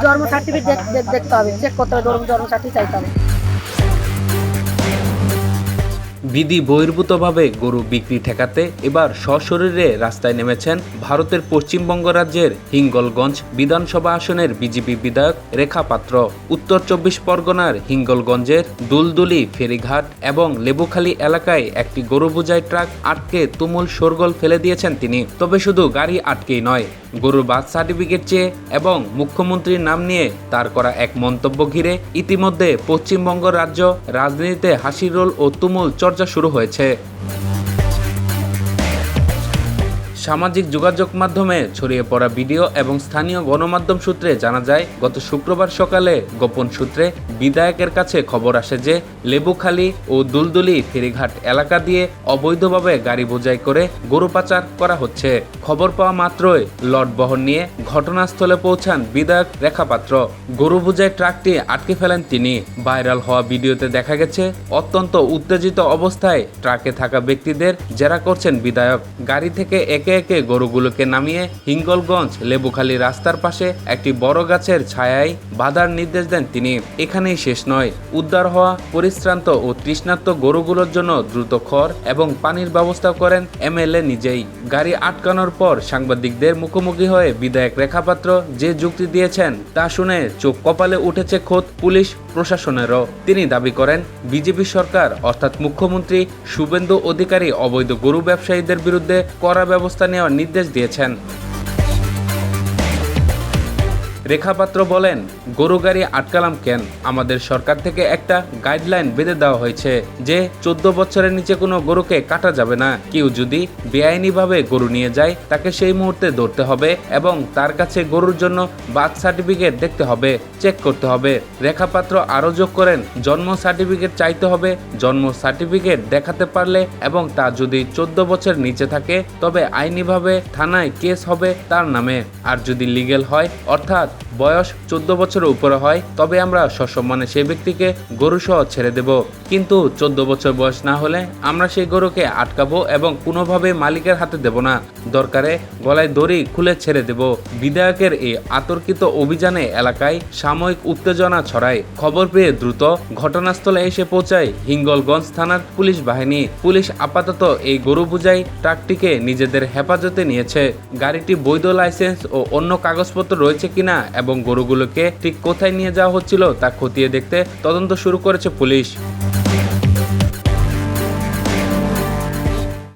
জন্ম সার্টিফিকেট দেখতে হবে, চেক করতে হবে, জন্ম সার্টিফিকেট চাইতে হবে। বিধি বহির্ভূতভাবে গরু বিক্রি ঠেকাতে এবার সশরীরে রাস্তায় নেমেছেন ভারতের পশ্চিমবঙ্গ রাজ্যের হিঙ্গলগঞ্জ বিধানসভা আসনের বিজেপি বিধায়ক রেখা পাত্র। উত্তর 24 পরগনার হিঙ্গলগঞ্জের দুলদুলি ফেরিঘাট এবং লেবুখালী এলাকায় একটি গরু বোঝাই ট্রাক আটকে তুমুল শোরগোল ফেলে দিয়েছেন তিনি। তবে শুধু গাড়ি আটকেই নয়, গরুর বার্থ সার্টিফিকেট চেয়ে এবং মুখ্যমন্ত্রীর নাম নিয়ে তার করা এক মন্তব্য ঘিরে ইতিমধ্যে পশ্চিমবঙ্গ রাজ্য রাজনীতিতে হাসির রোল ও তুমুল চর্চা শুরু হয়েছে। সামাজিক যোগাযোগ মাধ্যমে ছড়িয়ে পড়া ভিডিও এবং স্থানীয় গণমাধ্যম সূত্রে জানা যায়, গত শুক্রবার সকালে গোপন সূত্রে বিধায়কের কাছে খবর আসে যে লেবুখালী ও দুলদুলি ফেরিঘাট এলাকা দিয়ে অবৈধভাবে গাড়ি বোঝাই করে গরু পাচার করা হচ্ছে। খবর পাওয়া মাত্রই লট বহন নিয়ে ঘটনাস্থলে পৌঁছান বিধায়ক রেখা পাত্র। গরু বোঝাই ট্রাকটি আটকে ফেলেন তিনি। ভাইরাল হওয়া ভিডিওতে দেখা গেছে অত্যন্ত উত্তেজিত অবস্থায় ট্রাকে থাকা ব্যক্তিদের জেরা করছেন বিধায়ক। গাড়ি থেকে একে একে গরুগুলোকে নামিয়ে হিঙ্গলগঞ্জ লেবুখালী রাস্তার পাশে একটি বড় গাছের ছায়ায় বাঁধার নির্দেশ দেন তিনি। এখানেই শেষ নয়, উদ্ধার হওয়া পরিশ্রান্ত ও তৃষ্ণার্ত গরুগুলোর জন্য দ্রুত খড় এবং পানির ব্যবস্থা করেন এমএলএ নিজেই। গাড়ি আটকানোর পর সাংবাদিকদের মুখোমুখি হয়ে বিধায়ক রেখা পাত্র যে যুক্তি দিয়েছেন তা শুনে চোখ কপালে উঠেছে খোদ পুলিশ প্রশাসনেরও। তিনি দাবি করেন, বিজেপি সরকার অর্থাৎ মুখ্যমন্ত্রী শুভেন্দু অধিকারী অবৈধ গরু ব্যবসায়ীদের বিরুদ্ধে কড়া ব্যবস্থা নেওয়ার নির্দেশ দিয়েছেন। রেখা পাত্র বলেন, গরু গাড়ি আটকালাম কেন? আমাদের সরকার থেকে একটা গাইডলাইন বেঁধে দেওয়া হয়েছে যে 14 বছরের নিচে কোনো গরুকে কাটা যাবে না। কেউ যদি বেআইনিভাবে গরু নিয়ে যায় তাকে সেই মুহূর্তে ধরতে হবে এবং তার কাছে গরুর জন্য বার্থ সার্টিফিকেট দেখতে হবে, চেক করতে হবে। রেখা পাত্র আরও যোগ করেন, জন্ম সার্টিফিকেট চাইতে হবে। জন্ম সার্টিফিকেট দেখাতে পারলে এবং তা যদি 14 বছর নিচে থাকে তবে আইনিভাবে থানায় কেস হবে তার নামে। আর যদি লিগ্যাল হয় অর্থাৎ বয়স 14 বছরের উপরে হয় তবে আমরা সসম্মানে সেই ব্যক্তিকে গরু সহ ছেড়ে দেব। কিন্তু 14 বছর বয়স না হলে আমরা সেই গরুকে আটকাবো এবং কোনোভাবে মালিকের হাতে দেব না, দরকারে গলায় দড়ি খুলে ছেড়ে দেব। বিধায়কের এই আতর্কিত অভিযানে এলাকায় সাময়িক উত্তেজনা ছড়ায়। খবর পেয়ে দ্রুত ঘটনাস্থলে এসে পৌঁছায় হিঙ্গলগঞ্জ থানার পুলিশ বাহিনী। পুলিশ আপাতত এই গরু বোঝাই ট্রাকটিকে নিজেদের হেফাজতে নিয়েছে। গাড়িটি বৈধ লাইসেন্স ও অন্য কাগজপত্র রয়েছে কিনা এবং গরুগুলোকে ঠিক কোথায় নিয়ে যাওয়া হচ্ছিল তা খতিয়ে দেখতে তদন্ত শুরু করেছে পুলিশ।